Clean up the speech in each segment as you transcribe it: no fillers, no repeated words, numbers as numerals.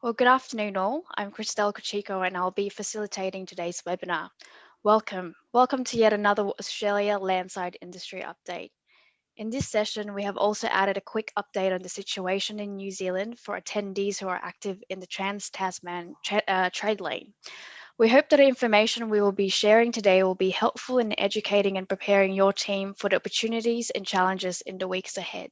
Well, good afternoon, all. I'm Christelle Cochico and I'll be facilitating today's webinar. Welcome to yet another Australia Landside Industry Update. In this session, we have also added a quick update on the situation in New Zealand for attendees who are active in the Trans-Tasman trade lane. We hope that the information we will be sharing today will be helpful in educating and preparing your team for the opportunities and challenges in the weeks ahead.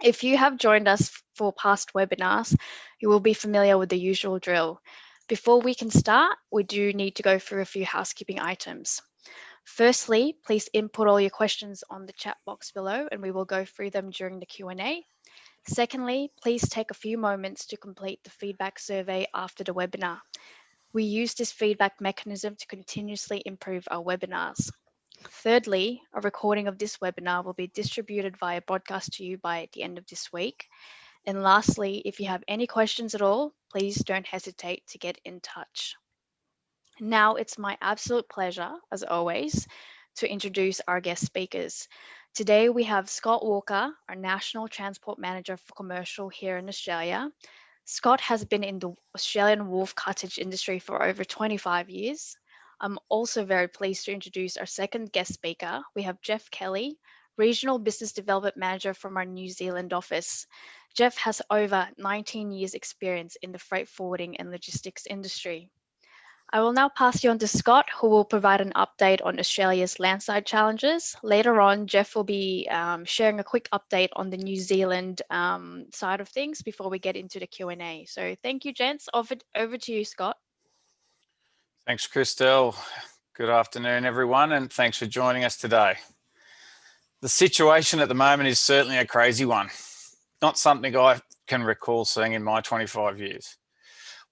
If you have joined us for past webinars, you will be familiar with the usual drill. Before we can start, we do need to go through a few housekeeping items. Firstly, please input all your questions on the chat box below and we will go through them during the Q&A. Secondly, please take a few moments to complete the feedback survey after the webinar. We use this feedback mechanism to continuously improve our webinars. Thirdly, a recording of this webinar will be distributed via broadcast to you by the end of this week. And lastly, if you have any questions at all, please don't hesitate to get in touch. Now it's my absolute pleasure, as always, to introduce our guest speakers. Today we have Scott Walker, our National Transport Manager for Commercial here in Australia. Scott has been in the Australian wolf cartage industry for over 25 years. I'm also very pleased to introduce our second guest speaker. We have Jeff Kelly, Regional Business Development Manager from our New Zealand office. Jeff has over 19 years experience in the freight forwarding and logistics industry. I will now pass you on to Scott, who will provide an update on Australia's landside challenges. Later on, Jeff will be sharing a quick update on the New Zealand side of things before we get into the Q&A. So thank you, gents. Over to you, Scott. Thanks, Christelle. Good afternoon, everyone, and thanks for joining us today. The situation at the moment is certainly a crazy one, not something I can recall seeing in my 25 years.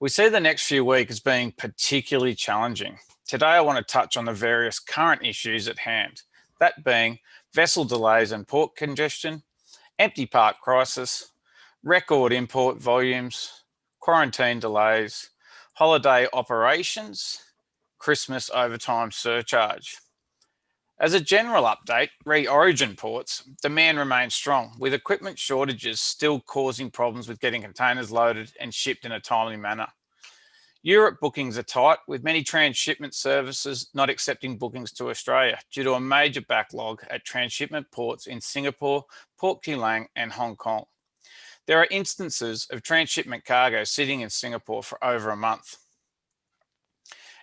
We see the next few weeks as being particularly challenging. Today, I want to touch on the various current issues at hand, that being vessel delays and port congestion, empty part crisis, record import volumes, quarantine delays, holiday operations, Christmas overtime surcharge. As a general update, re-origin ports, demand remains strong, with equipment shortages still causing problems with getting containers loaded and shipped in a timely manner. Europe bookings are tight, with many transshipment services not accepting bookings to Australia due to a major backlog at transshipment ports in Singapore, Port Keeling and Hong Kong. There are instances of transshipment cargo sitting in Singapore for over a month.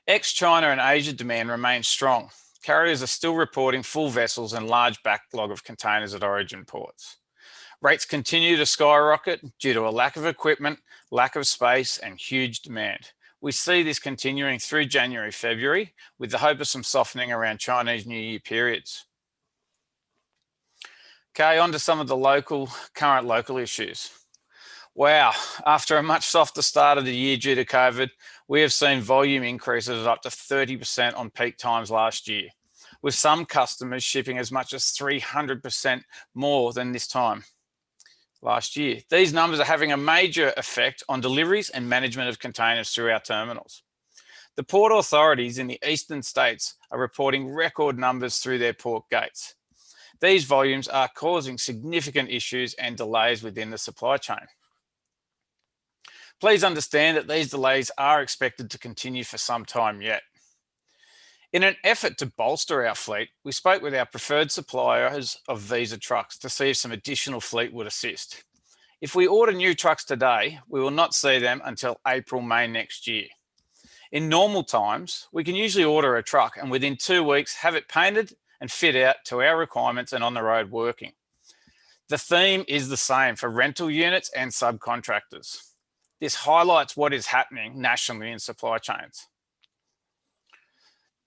Ex-China and Asia demand remains strong. Carriers are still reporting full vessels and large backlog of containers at origin ports. Rates continue to skyrocket due to a lack of equipment, lack of space, and huge demand. We see this continuing through January, February, with the hope of some softening around Chinese New Year periods. Okay, on to some of the current local issues. Wow, after a much softer start of the year due to COVID, we have seen volume increases of up to 30% on peak times last year, with some customers shipping as much as 300% more than this time last year. These numbers are having a major effect on deliveries and management of containers through our terminals. The port authorities in the eastern states are reporting record numbers through their port gates. These volumes are causing significant issues and delays within the supply chain. Please understand that these delays are expected to continue for some time yet. In an effort to bolster our fleet, we spoke with our preferred suppliers of Visa trucks to see if some additional fleet would assist. If we order new trucks today, we will not see them until April, May next year. In normal times, we can usually order a truck and within 2 weeks have it painted and fit out to our requirements and on the road working. The theme is the same for rental units and subcontractors. This highlights what is happening nationally in supply chains.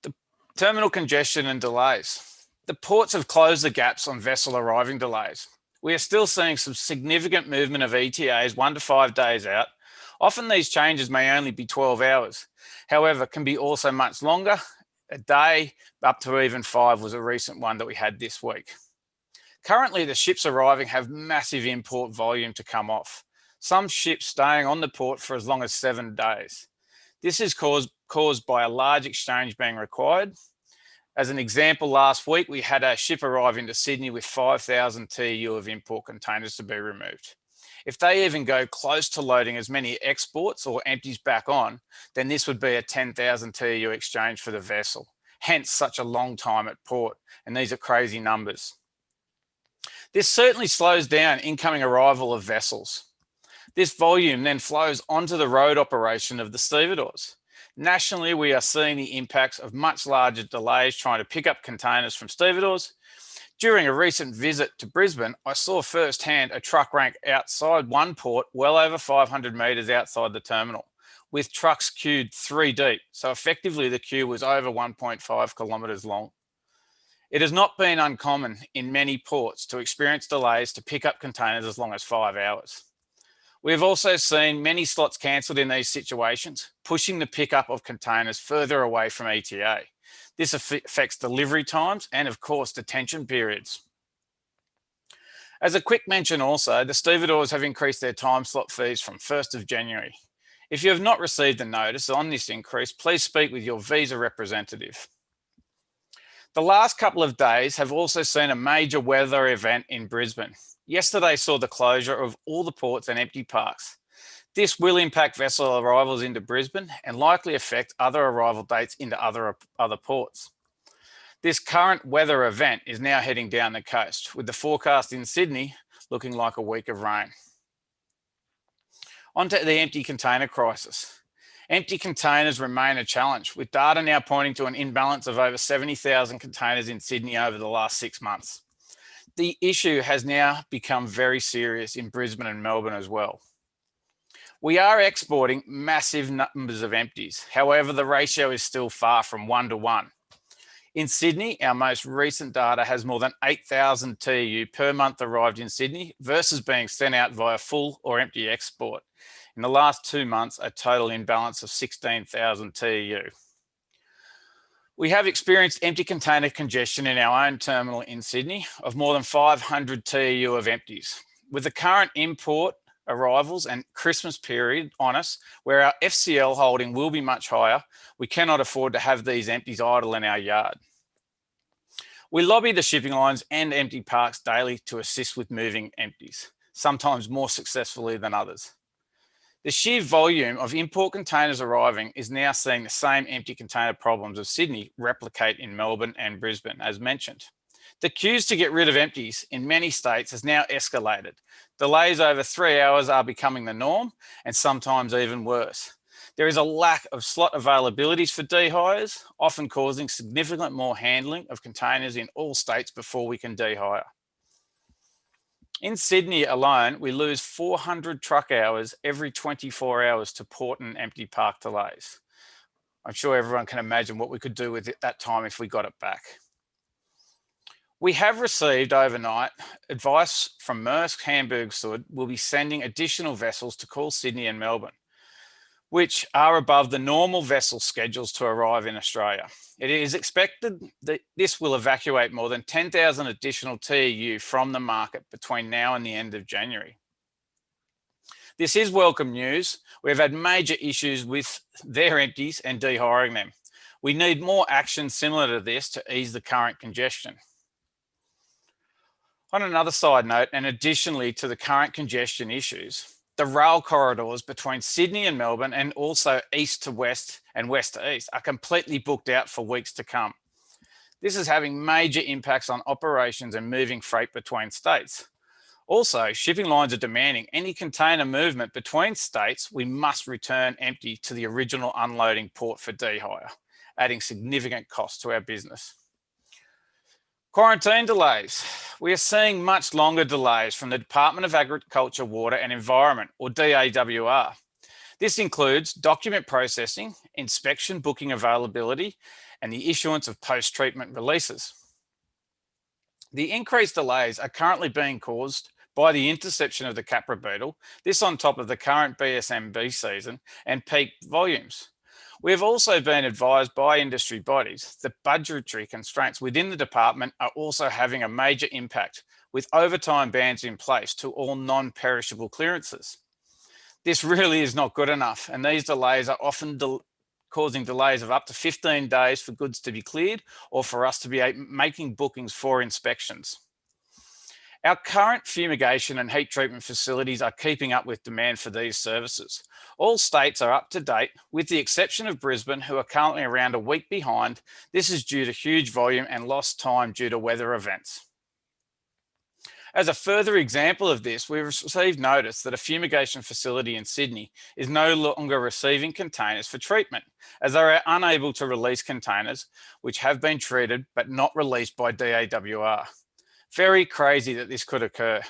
The terminal congestion and delays. The ports have closed the gaps on vessel arriving delays. We are still seeing some significant movement of ETAs 1 to 5 days out. Often these changes may only be 12 hours. However, can be also much longer. A day up to even 5 was a recent one that we had this week. Currently, the ships arriving have massive import volume to come off. Some ships staying on the port for as long as 7 days. This is caused by a large exchange being required. As an example, last week we had a ship arrive into Sydney with 5,000 TEU of import containers to be removed. If they even go close to loading as many exports or empties back on, then this would be a 10,000 TEU exchange for the vessel, hence such a long time at port, and these are crazy numbers. This certainly slows down incoming arrival of vessels. This volume then flows onto the road operation of the stevedores. Nationally, we are seeing the impacts of much larger delays trying to pick up containers from stevedores. During a recent visit to Brisbane, I saw firsthand a truck rank outside one port well over 500 metres outside the terminal, with trucks queued 3 deep. So effectively the queue was over 1.5 kilometres long. It has not been uncommon in many ports to experience delays to pick up containers as long as 5 hours. We have also seen many slots cancelled in these situations, pushing the pickup of containers further away from ETA. This affects delivery times and, of course, detention periods. As a quick mention also, the stevedores have increased their time slot fees from 1st of January. If you have not received a notice on this increase, please speak with your visa representative. The last couple of days have also seen a major weather event in Brisbane. Yesterday saw the closure of all the ports and empty parks. This will impact vessel arrivals into Brisbane and likely affect other arrival dates into other ports. This current weather event is now heading down the coast, with the forecast in Sydney looking like a week of rain. On to the empty container crisis. Empty containers remain a challenge, with data now pointing to an imbalance of over 70,000 containers in Sydney over the last 6 months. The issue has now become very serious in Brisbane and Melbourne as well. We are exporting massive numbers of empties. However, the ratio is still far from 1 to 1. In Sydney, our most recent data has more than 8,000 TEU per month arrived in Sydney versus being sent out via full or empty export. In the last 2 months, a total imbalance of 16,000 TEU. We have experienced empty container congestion in our own terminal in Sydney of more than 500 TEU of empties. With the current import arrivals and Christmas period on us, where our FCL holding will be much higher, we cannot afford to have these empties idle in our yard. We lobby the shipping lines and empty parks daily to assist with moving empties, sometimes more successfully than others. The sheer volume of import containers arriving is now seeing the same empty container problems of Sydney replicate in Melbourne and Brisbane, as mentioned. The queues to get rid of empties in many states has now escalated. Delays over 3 hours are becoming the norm, and sometimes even worse. There is a lack of slot availabilities for dehires, often causing significant more handling of containers in all states before we can dehire. In Sydney alone, we lose 400 truck hours every 24 hours to port and empty park delays. I'm sure everyone can imagine what we could do with it that time if we got it back. We have received overnight advice from Maersk Hamburg Sud will be sending additional vessels to call Sydney and Melbourne, which are above the normal vessel schedules to arrive in Australia. It is expected that this will evacuate more than 10,000 additional TEU from the market between now and the end of January. This is welcome news. We've had major issues with their empties and dehiring them. We need more action similar to this to ease the current congestion. On another side note, and additionally to the current congestion issues, the rail corridors between Sydney and Melbourne and also east to west and west to east are completely booked out for weeks to come. This is having major impacts on operations and moving freight between states. Also, shipping lines are demanding any container movement between states, we must return empty to the original unloading port for dehire, adding significant cost to our business. Quarantine delays. We are seeing much longer delays from the Department of Agriculture, Water and Environment, or DAWR. This includes document processing, inspection booking availability, and the issuance of post-treatment releases. The increased delays are currently being caused by the interception of the Capra beetle, this on top of the current BSMB season and peak volumes. We have also been advised by industry bodies that budgetary constraints within the department are also having a major impact, with overtime bans in place to all non-perishable clearances. This really is not good enough, and these delays are often causing delays of up to 15 days for goods to be cleared or for us to be making bookings for inspections. Our current fumigation and heat treatment facilities are keeping up with demand for these services. All states are up to date, with the exception of Brisbane, who are currently around a week behind. This is due to huge volume and lost time due to weather events. As a further example of this, we've received notice that a fumigation facility in Sydney is no longer receiving containers for treatment, as they are unable to release containers which have been treated but not released by DAWR. Very crazy that this could occur.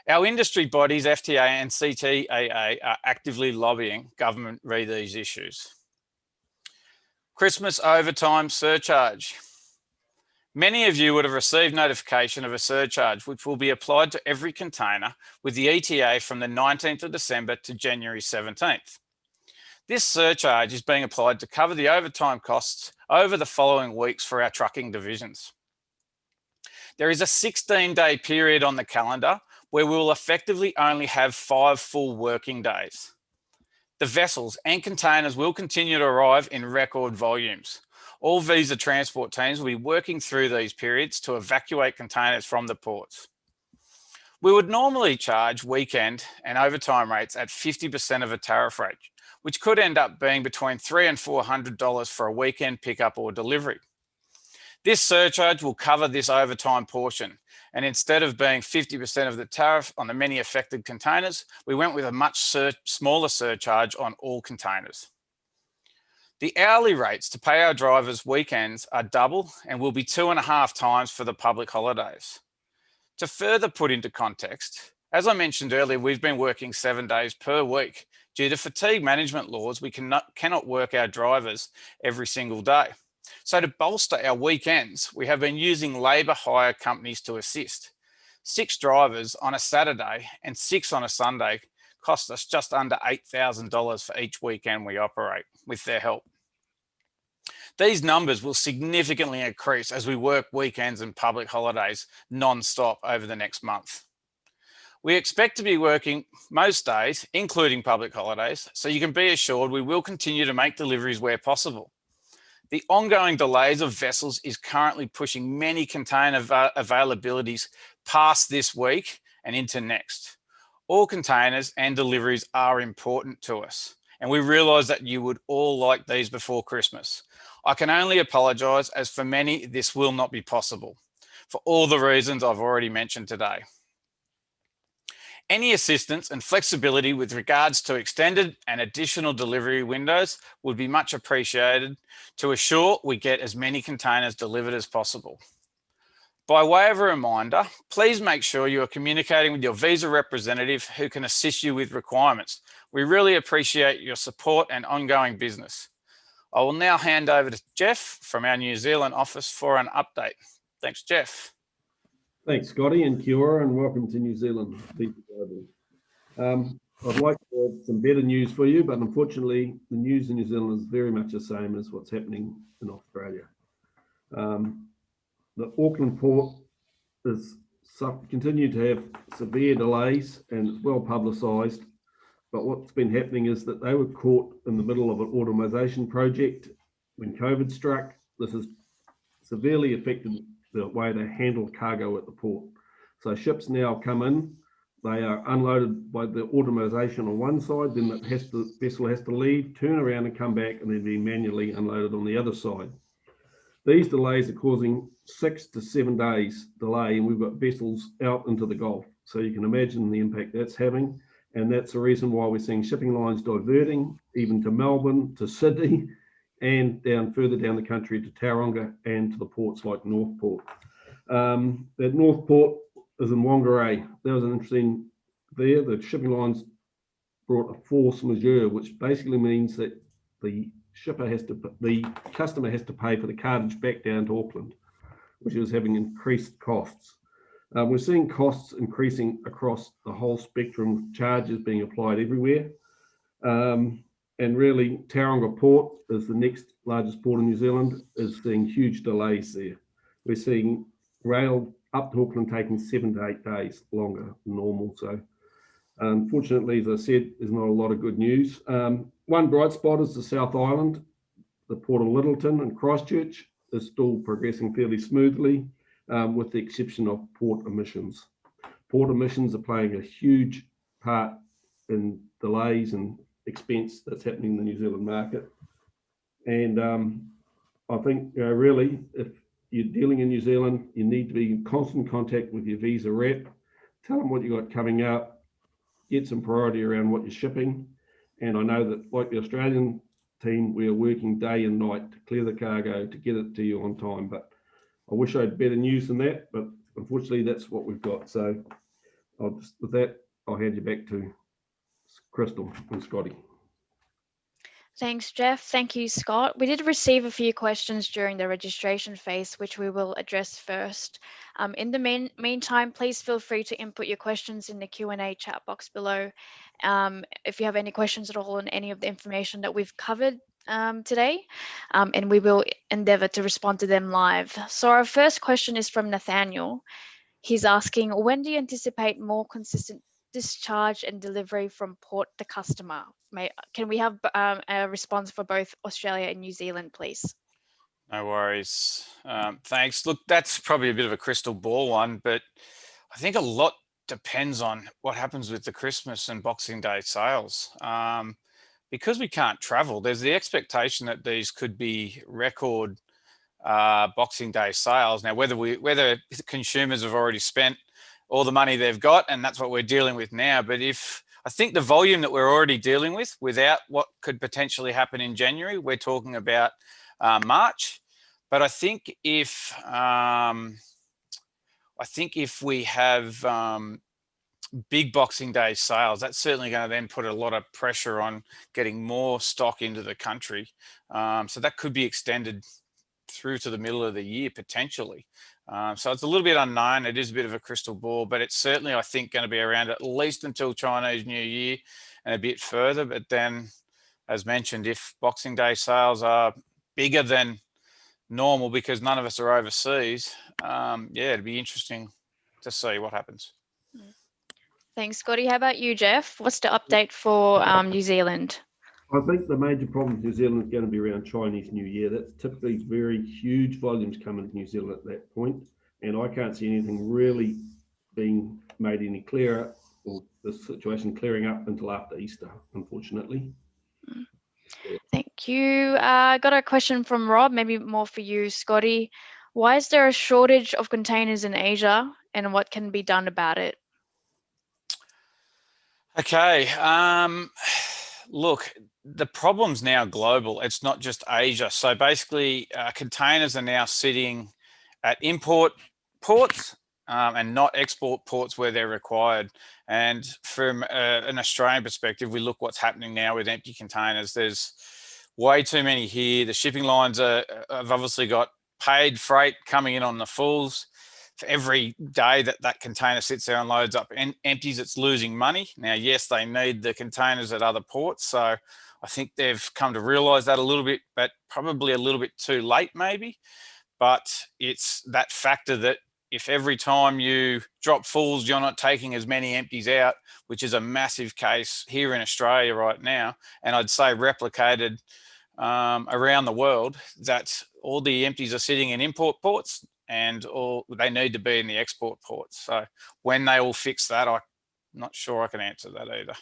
Our industry bodies, FTA and CTAA, are actively lobbying government re these issues. Christmas overtime surcharge. Many of you would have received notification of a surcharge which will be applied to every container with the ETA from the 19th of December to January 17th. This surcharge is being applied to cover the overtime costs over the following weeks for our trucking divisions. There is a 16-day period on the calendar where we will effectively only have 5 full working days. The vessels and containers will continue to arrive in record volumes. All visa transport teams will be working through these periods to evacuate containers from the ports. We would normally charge weekend and overtime rates at 50% of a tariff rate, which could end up being between $300 and $400 for a weekend pickup or delivery. This surcharge will cover this overtime portion, and instead of being 50% of the tariff on the many affected containers, we went with a much smaller surcharge on all containers. The hourly rates to pay our drivers weekends are double and will be 2.5 times for the public holidays. To further put into context, as I mentioned earlier, we've been working 7 days per week. Due to fatigue management laws, we cannot work our drivers every single day. So to bolster our weekends, we have been using labour hire companies to assist. 6 drivers on a Saturday and 6 on a Sunday cost us just under $8,000 for each weekend we operate with their help. These numbers will significantly increase as we work weekends and public holidays non-stop over the next month. We expect to be working most days, including public holidays, so you can be assured we will continue to make deliveries where possible. The ongoing delays of vessels is currently pushing many container availabilities past this week and into next. All containers and deliveries are important to us, and we realise that you would all like these before Christmas. I can only apologise, as for many, this will not be possible, for all the reasons I've already mentioned today. Any assistance and flexibility with regards to extended and additional delivery windows would be much appreciated to assure we get as many containers delivered as possible. By way of a reminder, please make sure you are communicating with your visa representative who can assist you with requirements. We really appreciate your support and ongoing business. I will now hand over to Jeff from our New Zealand office for an update. Thanks, Jeff. Thanks, Scotty, and kia ora, and welcome to New Zealand. I'd like to have some better news for you, but unfortunately, the news in New Zealand is very much the same as what's happening in Australia. The Auckland port has continued to have severe delays, and it's well publicised. But what's been happening is that they were caught in the middle of an automisation project when COVID struck. This has severely affected the way they handle cargo at the port. So ships now come in, they are unloaded by the automisation on one side, then the vessel has to leave, turn around and come back, and then be manually unloaded on the other side. These delays are causing 6 to 7 days delay, and we've got vessels out into the Gulf. So you can imagine the impact that's having. And that's the reason why we're seeing shipping lines diverting, even to Melbourne, to Sydney, and further down the country to Tauranga and to the ports like Northport. That Northport is in Whangarei. That was an interesting there. The shipping lines brought a force majeure, which basically means that the customer has to pay for the cartage back down to Auckland, which is having increased costs. We're seeing costs increasing across the whole spectrum of charges being applied everywhere. And really, Tauranga Port is the next largest port in New Zealand, is seeing huge delays there. We're seeing rail up to Auckland taking 7 to 8 days longer than normal. So unfortunately, as I said, there's not a lot of good news. One bright spot is the South Island. The Port of Lyttelton and Christchurch is still progressing fairly smoothly, with the exception of port emissions. port emissions are playing a huge part in delays and expense that's happening in the New Zealand market. And I think, really, if you're dealing in New Zealand, you need to be in constant contact with your visa rep. Tell them what you got coming up. Get some priority around what you're shipping. And I know that, like the Australian team, we are working day and night to clear the cargo to get it to you on time. But I wish I had better news than that. But unfortunately, that's what we've got. So with that, I'll hand you back to Crystal and Scotty. Thanks, Jeff. Thank you, Scott. We did receive a few questions during the registration phase, which we will address first. In the meantime, please feel free to input your questions in the Q&A chat box below. If you have any questions at all on any of the information that we've covered today, and we will endeavour to respond to them live. So our first question is from Nathaniel. He's asking, when do you anticipate more consistent discharge and delivery from port to customer? Can we have a response for both Australia and New Zealand, please? No worries. Thanks. Look, that's probably a bit of a crystal ball one, but I think a lot depends on what happens with the Christmas and Boxing Day sales. Because we can't travel, there's the expectation that these could be record Boxing Day sales. Now, whether consumers have already spent all the money they've got, and that's what we're dealing with now. But if I think the volume that we're already dealing with, without what could potentially happen in January, we're talking about March. But I think if we have big Boxing Day sales, that's certainly going to then put a lot of pressure on getting more stock into the country. So that could be extended through to the middle of the year potentially. So it's a little bit unknown. It is a bit of a crystal ball, but it's certainly, I think, going to be around at least until Chinese New Year and a bit further. But then, as mentioned, if Boxing Day sales are bigger than normal because none of us are overseas, it'd be interesting to see what happens. Thanks, Scotty. How about you, Jeff? What's the update for New Zealand? I think the major problem with New Zealand is going to be around Chinese New Year. That's typically very huge volumes coming to New Zealand at that point, and I can't see anything really being made any clearer or the situation clearing up until after Easter, unfortunately. Thank you. I got a question from Rob, maybe more for you, Scotty. Why is there a shortage of containers in Asia, and what can be done about it? Okay. Look, the problem's now global. It's not just Asia. So basically, containers are now sitting at import ports and not export ports where they're required. And from an Australian perspective, we look what's happening now with empty containers. There's way too many here. The shipping lines have obviously got paid freight coming in on the fulls. For every day that container sits there and loads up and empties, it's losing money. Now, yes, they need the containers at other ports. So I think they've come to realize that a little bit, but probably a little bit too late maybe. But it's that factor that if every time you drop fulls, you're not taking as many empties out, which is a massive case here in Australia right now. And I'd say replicated around the world, that all the empties are sitting in import ports and they need to be in the export ports. So when they all fix that, I'm not sure I can answer that either.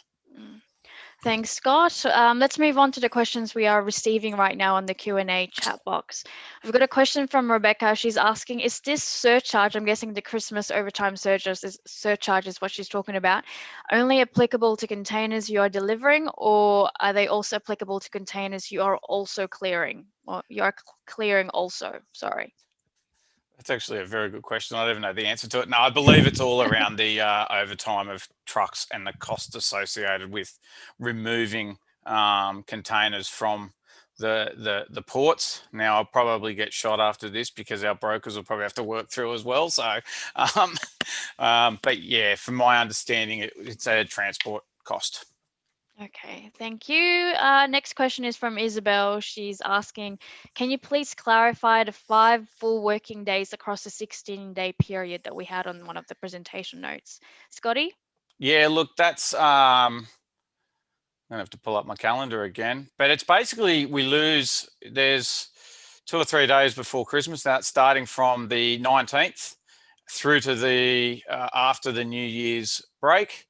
Thanks, Scott. Let's move on to the questions we are receiving right now on the Q&A chat box. We've got a question from Rebecca. She's asking, is this surcharge, I'm guessing the Christmas overtime surcharge is what she's talking about, only applicable to containers you are delivering, or are they also applicable to containers you are also clearing? Or you are clearing also, sorry. That's actually a very good question. I don't even know the answer to it. No, I believe it's all around the overtime of trucks and the cost associated with removing containers from the ports. Now, I'll probably get shot after this because our brokers will probably have to work through as well. So, but yeah, from my understanding, it's a transport cost. Okay, thank you. Next question is from Isabel. She's asking, can you please clarify the 5 full working days across the 16-day period that we had on one of the presentation notes? Scotty? Yeah, look, that's, I'm gonna have to pull up my calendar again, but it's basically there's 2 or 3 days before Christmas. That's starting from the 19th through to the after the New Year's break.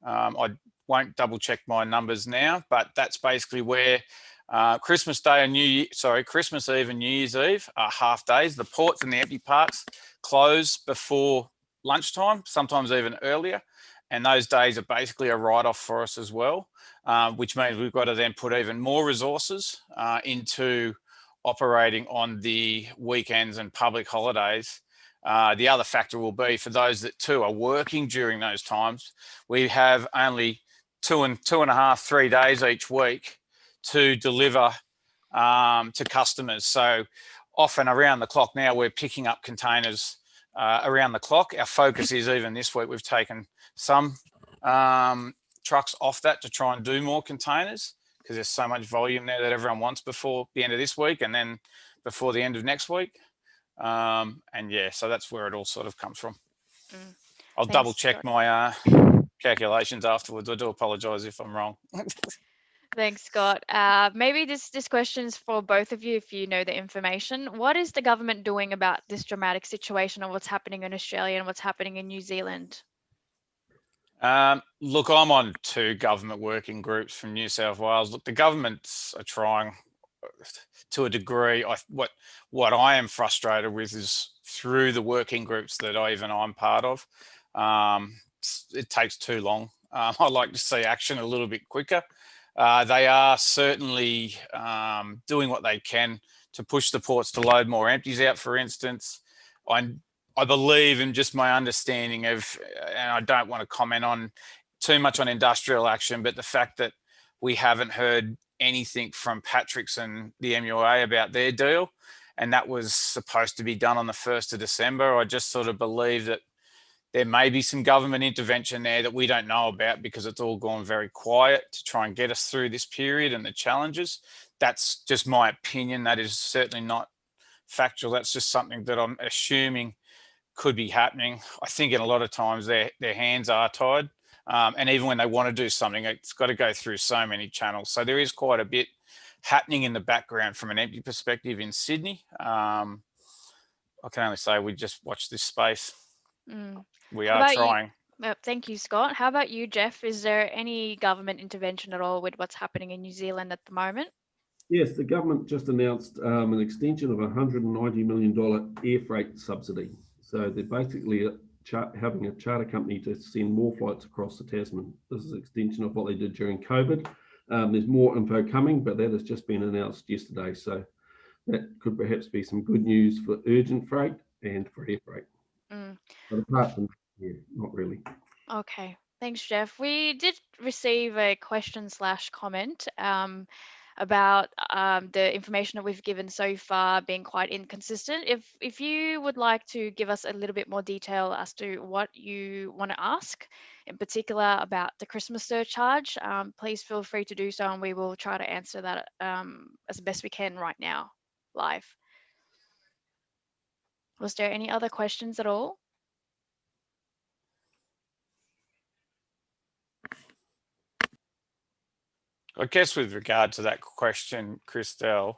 I won't double check my numbers now, but that's basically where Christmas Eve and New Year's Eve are half days. The ports and the empty parts close before lunchtime, sometimes even earlier. And those days are basically a write-off for us as well, which means we've got to then put even more resources into operating on the weekends and public holidays. The other factor will be for those that too are working during those times, we have only two and a half, 3 days each week to deliver to customers. So often around the clock now, we're picking up containers around the clock. Our focus is, even this week, we've taken some trucks off that to try and do more containers, because there's so much volume there that everyone wants before the end of this week and then before the end of next week. And yeah, so that's where it all sort of comes from. I'll Thanks, double check Scott. my calculations afterwards. I do apologize if I'm wrong. Thanks, Scott. Maybe this question is for both of you if you know the information. What is the government doing about this dramatic situation of what's happening in Australia and what's happening in New Zealand? Look, I'm on 2 government working groups from New South Wales. Look, the governments are trying to a degree. What I am frustrated with is through the working groups that I'm part of, it takes too long. I'd like to see action a little bit quicker. They are certainly doing what they can to push the ports to load more empties out, for instance. I believe, in just my understanding of, and I don't want to comment on too much on industrial action, but the fact that we haven't heard anything from Patrick's and the MUA about their deal, and that was supposed to be done on the 1st of December. I just sort of believe that there may be some government intervention there that we don't know about, because it's all gone very quiet to try and get us through this period and the challenges. That's just my opinion. That is certainly not factual. That's just something that I'm assuming could be happening. I think in a lot of times their hands are tied. And even when they want to do something, it's got to go through so many channels. So there is quite a bit happening in the background from an empty perspective in Sydney. I can only say we just watch this space. We How are about you? trying. Thank you, Scott. How about you, Jeff? Is there any government intervention at all with what's happening in New Zealand at the moment? Yes, the government just announced an extension of a $190 million air freight subsidy. So they're basically having a charter company to send more flights across the Tasman. This is an extension of what they did during COVID. There's more info coming, but that has just been announced yesterday. So that could perhaps be some good news for urgent freight and for air freight. But apart from that, yeah, not really. Okay, thanks, Jeff. We did receive a question/comment about the information that we've given so far being quite inconsistent. If you would like to give us a little bit more detail as to what you want to ask, in particular about the Christmas surcharge, please feel free to do so, and we will try to answer that as best we can right now, live. Was there any other questions at all? I guess with regard to that question, Christelle,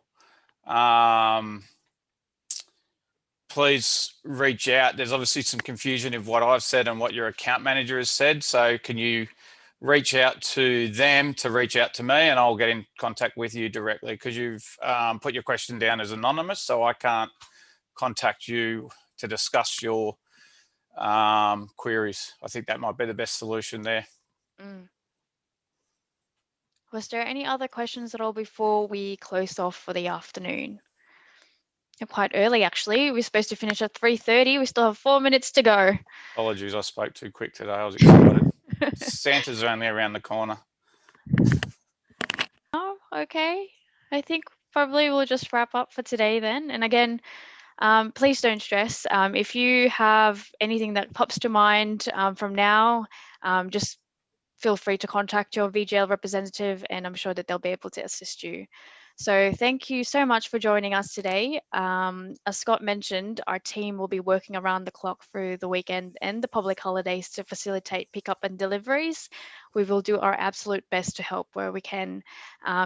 please reach out. There's obviously some confusion of what I've said and what your account manager has said. So can you reach out to them to reach out to me, and I'll get in contact with you directly, because you've put your question down as anonymous, so I can't contact you to discuss your queries. I think that might be the best solution there. Was there any other questions at all before we close off for the afternoon? Quite early, actually. We're supposed to finish at 3:30. We still have 4 minutes to go. Apologies, I spoke too quick today. I was excited. Santa's only around the corner. Oh, okay. I think probably we'll just wrap up for today then. And again, please don't stress. If you have anything that pops to mind from now, just feel free to contact your VGL representative, and I'm sure that they'll be able to assist you. So thank you so much for joining us today. As Scott mentioned, our team will be working around the clock through the weekend and the public holidays to facilitate pickup and deliveries. we will do our absolute best to help where we can.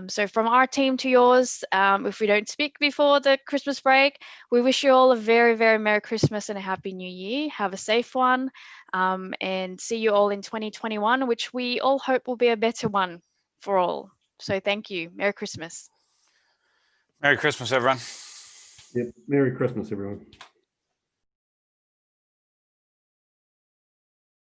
So from our team to yours, if we don't speak before the Christmas break, we wish you all a very, very Merry Christmas and a Happy New Year. Have a safe one, and see you all in 2021, which we all hope will be a better one for all. So thank you. Merry Christmas. Merry Christmas, everyone. Yep. Merry Christmas, everyone.